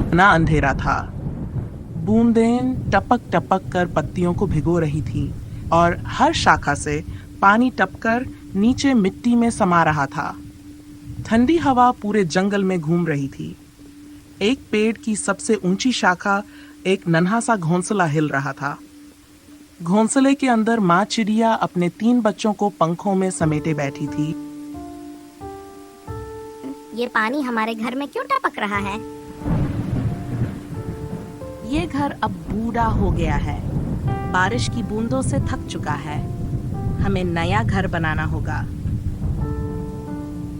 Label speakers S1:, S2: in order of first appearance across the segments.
S1: घना अंधेरा था। बूंदें टपक टपक कर पत्तियों को भिगो रही थी और हर शाखा से पानी टपकर नीचे मिट्टी में समा रहा था। ठंडी हवा पूरे जंगल में घूम रही थी। एक पेड़ की सबसे ऊंची शाखा एक नन्हा सा घोंसला हिल रहा था। घोंसले के अंदर माँ चिड़िया अपने 3 बच्चों को पंखों में समेटे बैठी थी।
S2: ये पानी हमारे घर में क्यों टपक रहा है?
S1: ये घर अब बूढ़ा हो गया है, बारिश की बूंदों से थक चुका है। हमें नया घर बनाना होगा।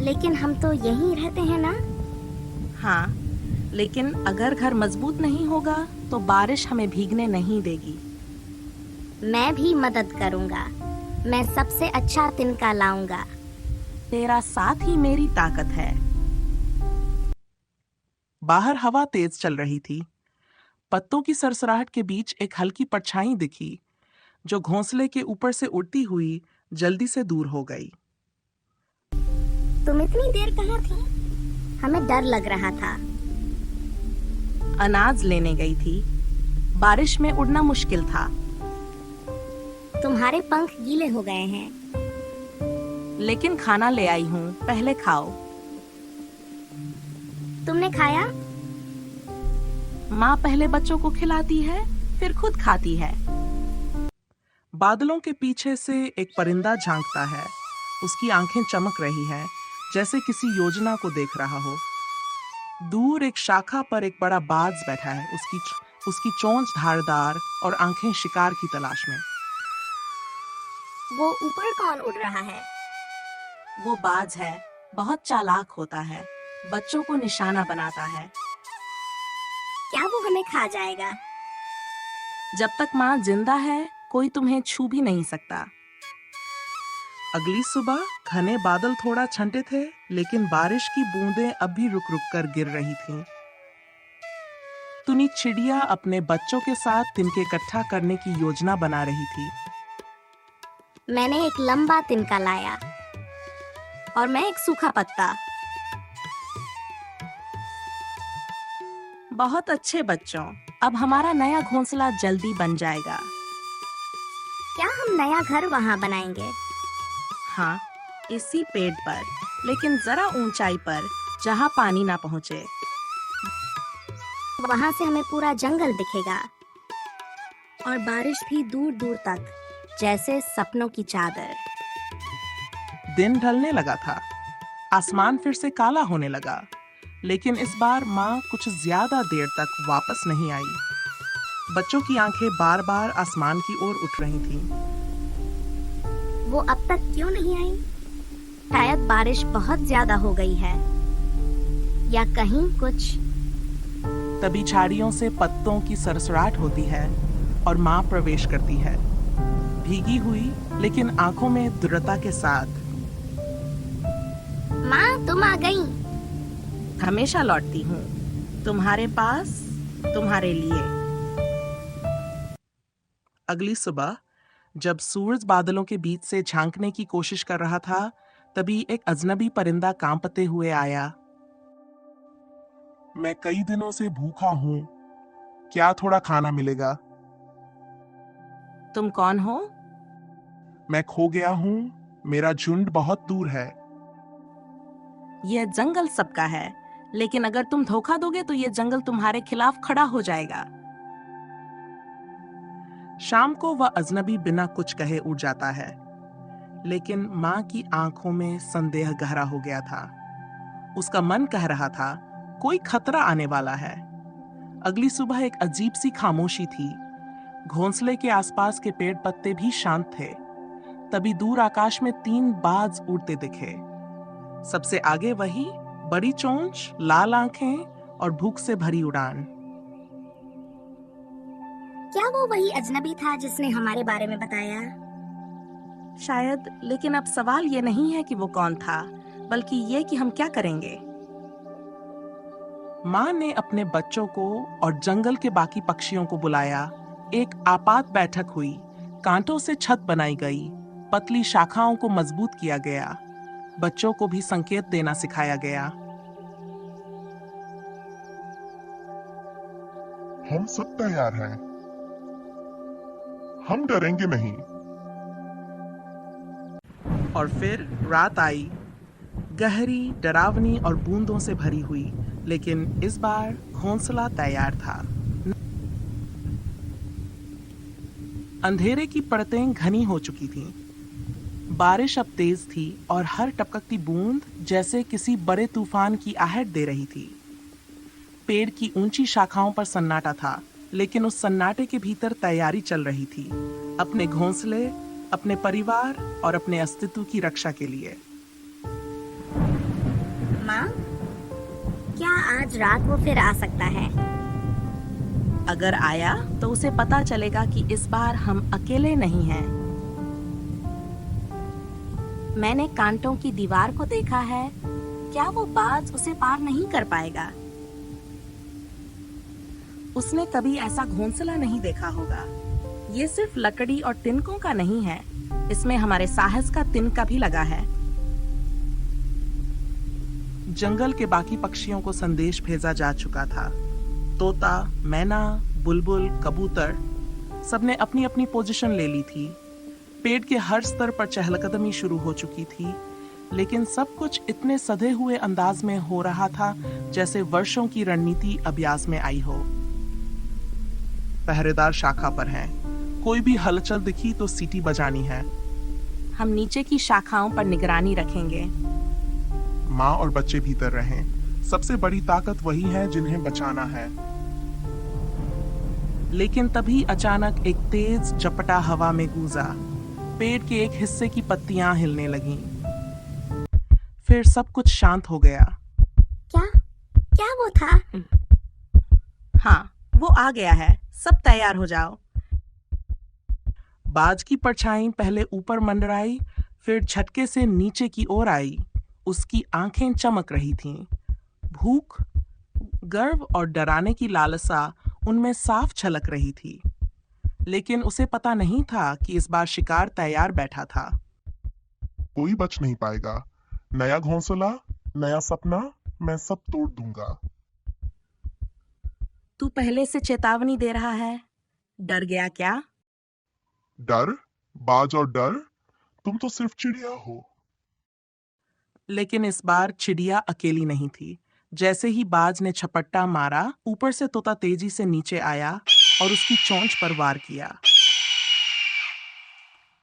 S2: लेकिन हम तो यहीं रहते हैं ना?
S1: हाँ, लेकिन अगर घर मजबूत नहीं होगा तो बारिश हमें भीगने नहीं देगी।
S2: मैं भी मदद करूंगा। मैं सबसे अच्छा तिनका लाऊंगा।
S1: तेरा साथ ही मेरी ताकत है। बाहर हवा तेज चल रही थी। पत्तों की सरसराहट के बीच एक हल्की परछाई दिखी, जो घोंसले के ऊपर से उड़ती हुई जल्दी से दूर हो गई।
S2: तुम इतनी देर कहाँ थी? हमें डर लग रहा था।
S1: अनाज लेने गई थी। बारिश में उड़ना मुश्किल था।
S2: तुम्हारे पंख गीले हो गए हैं।
S1: लेकिन खाना ले आई हूँ, पहले खाओ।
S2: तुमने खाया?
S1: माँ पहले बच्चों को खिलाती है, फिर खुद खाती है। बादलों के पीछे से एक परिंदा झांकता है। उसकी आंखें चमक रही हैं, जैसे किसी योजना को देख रहा हो। दूर एक शाखा पर एक बड़ा बाज बैठा है। उसकी चोंच धारदार और आंखें शिकार की तलाश में।
S2: वो ऊपर कौन उड़ रहा है?
S1: वो बाज है, बहुत चालाक होता है, बच्चों को निशाना बनाता है।
S2: क्या वो हमें खा जाएगा?
S1: जब तक माँ जिंदा है, कोई तुम्हें छू भी नहीं सकता। अगली सुबह घने बादल थोड़ा छंटे थे, लेकिन बारिश की बूंदें अब भी रुक रुक कर गिर रही थीं। तुनी चिड़िया अपने बच्चों के साथ तिनके इकट्ठा करने की योजना बना रही थी।
S2: मैंने एक लंबा तिनका लाया और मैं एक सूखा पत्ता।
S1: बहुत अच्छे बच्चों, अब हमारा नया घोंसला जल्दी बन जाएगा।
S2: क्या हम नया घर वहाँ बनाएंगे?
S1: हाँ, इसी पेड़ पर, लेकिन जरा ऊंचाई पर, जहाँ पानी ना पहुँचे।
S2: वहाँ से हमें पूरा जंगल दिखेगा और बारिश भी दूर दूर तक, जैसे सपनों की चादर।
S1: दिन ढलने लगा था। आसमान फिर से काला होने लगा, लेकिन इस बार माँ कुछ ज्यादा देर तक वापस नहीं आई। बच्चों की आंखें बार बार आसमान की ओर उठ रही थीं।
S2: वो अब तक क्यों नहीं आई? शायद बारिश बहुत ज्यादा हो गई है, या कहीं कुछ।
S1: तभी झाड़ियों से पत्तों की सरसराहट होती है और माँ प्रवेश करती है, भीगी हुई लेकिन आंखों में दृढ़ता के साथ।
S2: माँ, तुम आ गई।
S1: हमेशा लौटती हूँ, तुम्हारे पास, तुम्हारे लिए। अगली सुबह जब सूरज बादलों के बीच से झांकने की कोशिश कर रहा था, तभी एक अजनबी परिंदा कांपते हुए आया। मैं कई दिनों से भूखा हूँ, क्या थोड़ा खाना मिलेगा? तुम कौन हो? मैं खो गया हूँ, मेरा झुंड बहुत दूर है। यह जंगल सबका है, लेकिन अगर तुम धोखा दोगे तो यह जंगल तुम्हारे खिलाफ खड़ा हो जाएगा। शाम को वह अजनबी बिना कुछ कहे उड़ जाता है, लेकिन माँ की आंखों में संदेह गहरा हो गया था। उसका मन कह रहा था, कोई खतरा आने वाला है। अगली सुबह एक अजीब सी खामोशी थी। घोंसले के आसपास के पेड़ पत्ते भी शांत थे। तभी दूर आकाश में 3 बाज उड़ते दिखे। सबसे आगे वही, बड़ी चोंच, लाल आंखें और भूख से भरी उड़ान।
S2: क्या वो वही अजनबी था जिसने हमारे बारे में बताया?
S1: शायद, लेकिन अब सवाल ये नहीं है कि वो कौन था, बल्कि ये कि हम क्या करेंगे। माँ ने अपने बच्चों को और जंगल के बाकी पक्षियों को बुलाया। एक आपात बैठक हुई। कांटों से छत बनाई गई, पतली शाखाओं को मजबूत किया गया। बच्चों को भी संकेत देना सिखाया गया।
S3: हम सब तैयार हैं। हम डरेंगे नहीं।
S1: और फिर रात आई, गहरी, डरावनी और बूंदों से भरी हुई, लेकिन इस बार घोंसला तैयार था। अंधेरे की परतें घनी हो चुकी थीं। बारिश अब तेज थी और हर टपकती बूंद जैसे किसी बड़े तूफान की आहट दे रही थी। पेड़ की ऊंची शाखाओं पर सन्नाटा था, लेकिन उस सन्नाटे के भीतर तैयारी चल रही थी, अपने घोंसले, अपने परिवार और अपने अस्तित्व की रक्षा के लिए।
S2: माँ, क्या आज रात वो फिर आ सकता है?
S1: अगर आया तो उसे पता चलेगा कि इस बार हम अकेले नहीं हैं।
S2: मैंने कांटों की दीवार को देखा है। क्या वो बाज उसे पार नहीं कर पाएगा?
S1: उसने कभी ऐसा घोंसला नहीं देखा होगा। ये सिर्फ लकड़ी और तिनकों का नहीं है, इसमें हमारे साहस का तिनका भी लगा है। जंगल के बाकी पक्षियों को संदेश भेजा जा चुका था। तोता, मैना, बुलबुल, कबूतर, सबने अपनी अपनी पोजीशन ले ली थी। पेड़ के हर स्तर पर चहलकदमी शुरू हो चुकी थी, लेकिन सब कुछ इतने सधे हुए अंदाज में हो रहा था जैसे वर्षों की रणनीति अभ्यास में आई हो। पहरेदार शाखा पर हैं। कोई भी हलचल दिखी तो सीटी बजानी है।
S2: हम नीचे की शाखाओं पर निगरानी रखेंगे।
S3: माँ और बच्चे भीतर रहें। सबसे बड़ी ताकत वही है जिन्हें बचाना है।
S1: लेकिन तभी अचानक एक तेज झपटा हवा में गूंजा। पेड़ के एक हिस्से की पत्तियां हिलने लगीं। फिर सब कुछ शांत हो गया।
S2: क्या क्या वो था?
S1: हाँ, वो आ गया है। सब तैयार हो जाओ। बाज की परछाई पहले ऊपर मंडराई, फिर झटके से नीचे की ओर आई। उसकी आंखें चमक रही थीं। भूख, गर्व और डराने की लालसा उनमें साफ झलक रही थी। लेकिन उसे पता नहीं था कि इस बार शिकार तैयार बैठा था।
S3: कोई बच नहीं पाएगा। नया घोंसला, नया सपना, मैं सब तोड़ दूंगा।
S1: तू पहले से चेतावनी दे रहा है। डर गया क्या?
S3: डर? बाज और डर? तुम तो सिर्फ चिड़िया हो।
S1: लेकिन इस बार चिड़िया अकेली नहीं थी। जैसे ही बाज ने छपट्टा मारा, ऊपर से तोता तेजी से नीचे आया और उसकी चोंच पर वार किया।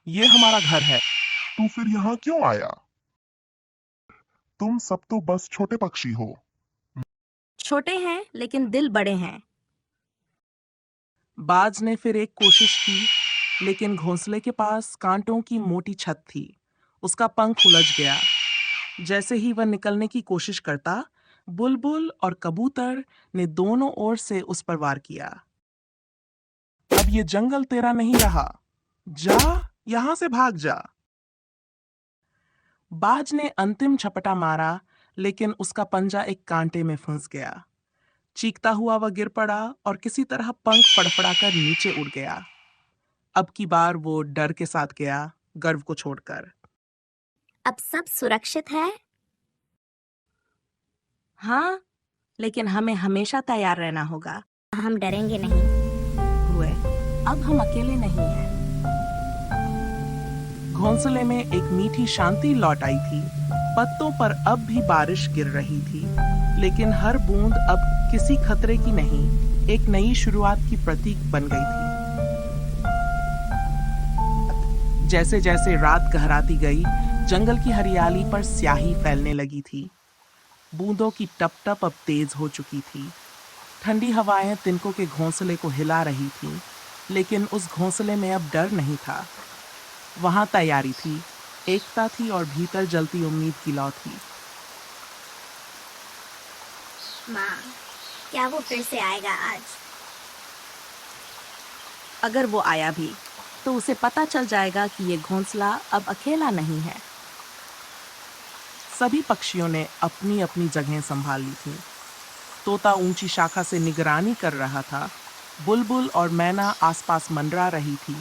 S3: ये हमारा घर है। तू फिर यहाँ क्यों आया? तुम सब तो बस छोटे पक्षी हो।
S2: छोटे हैं लेकिन दिल बड़े हैं।
S1: बाज ने फिर एक कोशिश की, लेकिन घोंसले के पास कांटों की मोटी छत थी। उसका पंख उलझ गया। जैसे ही वह निकलने की कोशिश करता, बुलबुल और कबूतर ने दोनों ओर से उस पर वार किया। अब ये जंगल तेरा नहीं रहा। जा, यहां से भाग जा। बाज ने अंतिम झपटा मारा, लेकिन उसका पंजा एक कांटे में फंस गया। चीखता हुआ वह गिर पड़ा और किसी तरह पंख फड़फड़ाकर नीचे उड़ गया। अब की बार वो डर के साथ गया, गर्व को छोड़कर।
S2: अब सब सुरक्षित है?
S1: हाँ, लेकिन हमें हमेशा तैयार रहना होगा।
S2: हम डरेंगे नहीं।
S1: हुए, अब हम अकेले नहीं हैं। घोंसले में एक मीठी शांति लौट आई थी। पत्तों पर अब भी बारिश गिर रही थी, लेकिन हर बूंद अब किसी खतरे की नहीं, एक नई शुरुआत की प्रतीक बन गई थी। जैसे जैसे रात गहराती गई, जंगल की हरियाली पर स्याही फैलने लगी थी। बूंदों की टप टप अब तेज हो चुकी थी। ठंडी हवाएं तिनकों के घोंसले को हिला रही थीं, लेकिन उस घोंसले में अब डर नहीं था। वहां तैयारी थी, एकता थी और भीतर जलती उम्मीद की लौ थी।
S2: माँ, क्या वो फिर से आएगा आज?
S1: अगर वो आया भी, तो उसे पता चल जाएगा कि ये घोंसला अब अकेला नहीं है। सभी पक्षियों ने अपनी अपनी जगह संभाल ली थी। तोता ऊंची शाखा से निगरानी कर रहा था। बुलबुल और मैना आसपास मंडरा रही थी।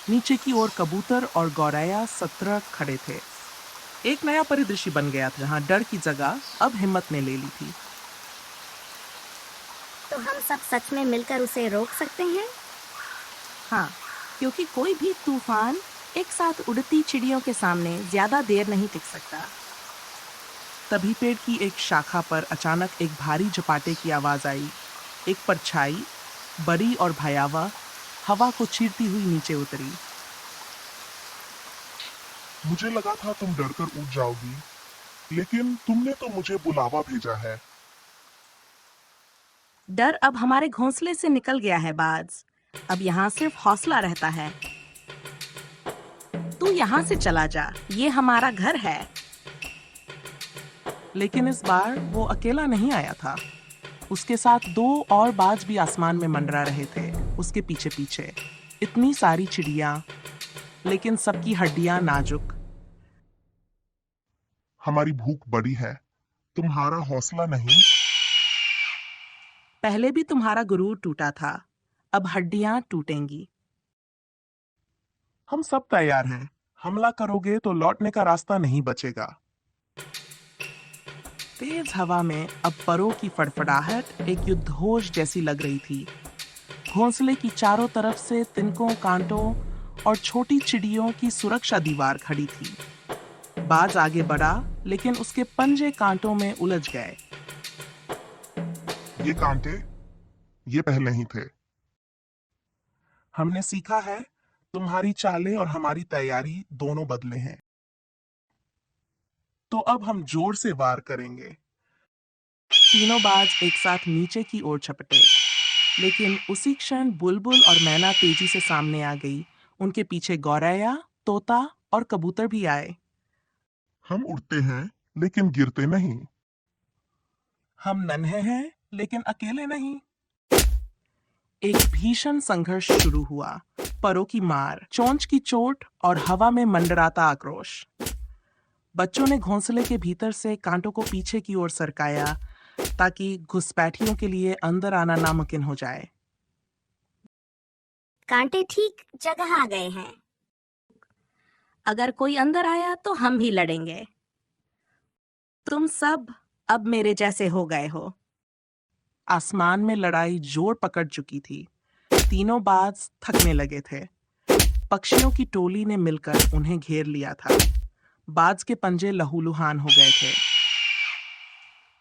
S1: नीचे की ओर कबूतर और गौरैया सतर्क खड़े थे। एक नया परिदृश्य बन गया था, जहां डर की जगह अब हिम्मत ने ले ली थी।
S2: तो हम सब सच में मिलकर उसे रोक सकते हैं?
S1: हाँ, क्योंकि कोई भी तूफान एक साथ उड़ती चिड़ियों के सामने ज्यादा देर नहीं टिक सकता। तभी पेड़ की एक शाखा पर अचानक एक भारी झपाटे की आवाज आई। एक परछाई, बड़ी और भयावह, हवा को चीरती हुई नीचे उतरी।
S3: मुझे लगा था तुम डरकर उठ जाओगी, लेकिन तुमने तो मुझे बुलावा भेजा है।
S1: डर अब हमारे घोंसले से निकल गया है बाज। अब यहाँ सिर्फ हौसला रहता है। तू यहाँ से चला जा, ये हमारा घर है। लेकिन इस बार वो अकेला नहीं आया था। उसके साथ 2 और बाज भी आसमान में मंडरा रहे थे, उसके पीछे पीछे। इतनी सारी चिड़िया, लेकिन सबकी हड्डियां नाजुक।
S3: हमारी भूख बड़ी है, तुम्हारा हौसला नहीं।
S1: पहले भी तुम्हारा गुरूर टूटा था, अब हड्डियां टूटेंगी। हम सब तैयार हैं। हमला करोगे तो लौटने का रास्ता नहीं बचेगा। तेज हवा में अब परों की फड़फड़ाहट एक युद्धघोष जैसी लग रही थी। घोंसले की चारों तरफ से तिनकों, कांटों और छोटी चिड़ियों की सुरक्षा दीवार खड़ी थी। बाज आगे बढ़ा, लेकिन उसके पंजे कांटों में उलझ गए।
S3: ये कांटे, ये पहले ही थे।
S1: हमने सीखा है, तुम्हारी चालें और हमारी तैयारी दोनों बदले हैं। तो अब हम जोर से वार करेंगे। तीनों बाज एक साथ नीचे की ओर झपटे, लेकिन उसी क्षण बुलबुल और मैना तेजी से सामने आ गई। उनके पीछे गौरैया, तोता और कबूतर भी आए।
S3: हम उड़ते हैं, लेकिन गिरते नहीं।
S1: हम नन्हे हैं, लेकिन अकेले नहीं। एक भीषण संघर्ष शुरू हुआ। परों की मार, चोंच की चोट और हवा में मंडराता आक्रोश। बच्चों ने घोंसले के भीतर से कांटों को पीछे की ओर सरकाया, ताकि घुसपैठियों के लिए अंदर आना नामुमकिन हो जाए।
S2: कांटे ठीक जगह आ गए हैं।
S1: अगर कोई अंदर आया तो हम भी लड़ेंगे। तुम सब अब मेरे जैसे हो गए हो। आसमान में लड़ाई जोर पकड़ चुकी थी। तीनों बाज थकने लगे थे। पक्षियों की टोली ने मिलकर उन्हें घेर लिया था। बाज के पंजे लहूलुहान हो गए थे।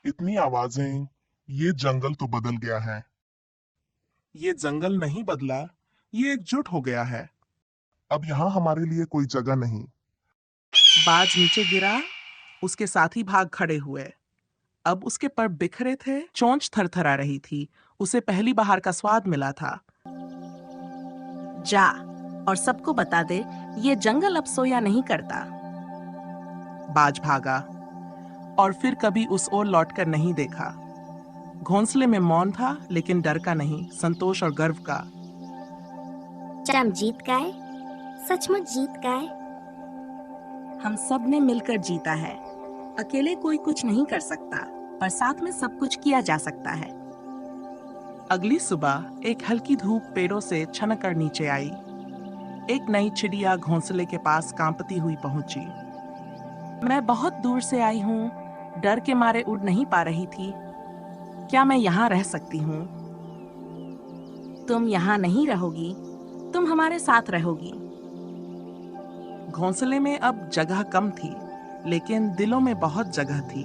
S3: इतनी आवाजें, ये जंगल तो बदल गया है।
S1: ये जंगल नहीं बदला, ये एकजुट हो गया है।
S3: अब यहाँ हमारे लिए कोई जगह नहीं।
S1: बाज नीचे गिरा, उसके साथी भाग खड़े हुए। अब उसके पर बिखरे थे, चोंच थरथरा रही थी। उसे पहली बाहर का स्वाद मिला था। जा और सबको बता दे, ये जंगल अब सोया नहीं करता। बाज भागा और फिर कभी उस ओर लौटकर नहीं देखा। घोंसले में मौन था, लेकिन डर का नहीं, संतोष और गर्व का।
S2: हम जीत गए, सचमुच जीत गए।
S1: हम सब ने मिलकर जीता है। अकेले कोई कुछ नहीं कर सकता, पर साथ में सब कुछ किया जा सकता है। अगली सुबह एक हल्की धूप पेड़ों से छनक कर नीचे आई। एक नई चिड़िया घोंसले के पास कांपती हुई पहुंची। मैं बहुत दूर से आई हूँ, डर के मारे उड़ नहीं पा रही थी। क्या मैं यहाँ रह सकती हूँ? तुम यहाँ नहीं रहोगी, तुम हमारे साथ रहोगी। घोंसले में अब जगह कम थी, लेकिन दिलों में बहुत जगह थी।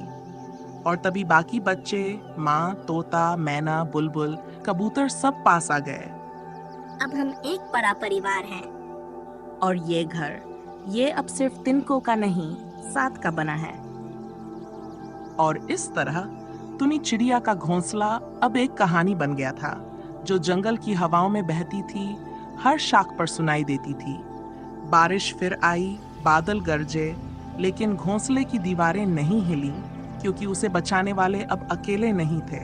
S1: और तभी बाकी बच्चे, माँ, तोता, मैना, बुलबुल, कबूतर सब पास आ गए।
S2: अब हम एक बड़ा परिवार हैं।
S1: और ये घर, ये अब सिर्फ तिनकों का नहीं, साथ का बना है। और इस तरह तुनी चिड़िया का घोंसला अब एक कहानी बन गया था, जो जंगल की हवाओं में बहती थी, हर शाख पर सुनाई देती थी। बारिश फिर आई, बादल गरजे, लेकिन घोंसले की दीवारें नहीं हिली, क्योंकि उसे बचाने वाले अब अकेले नहीं थे।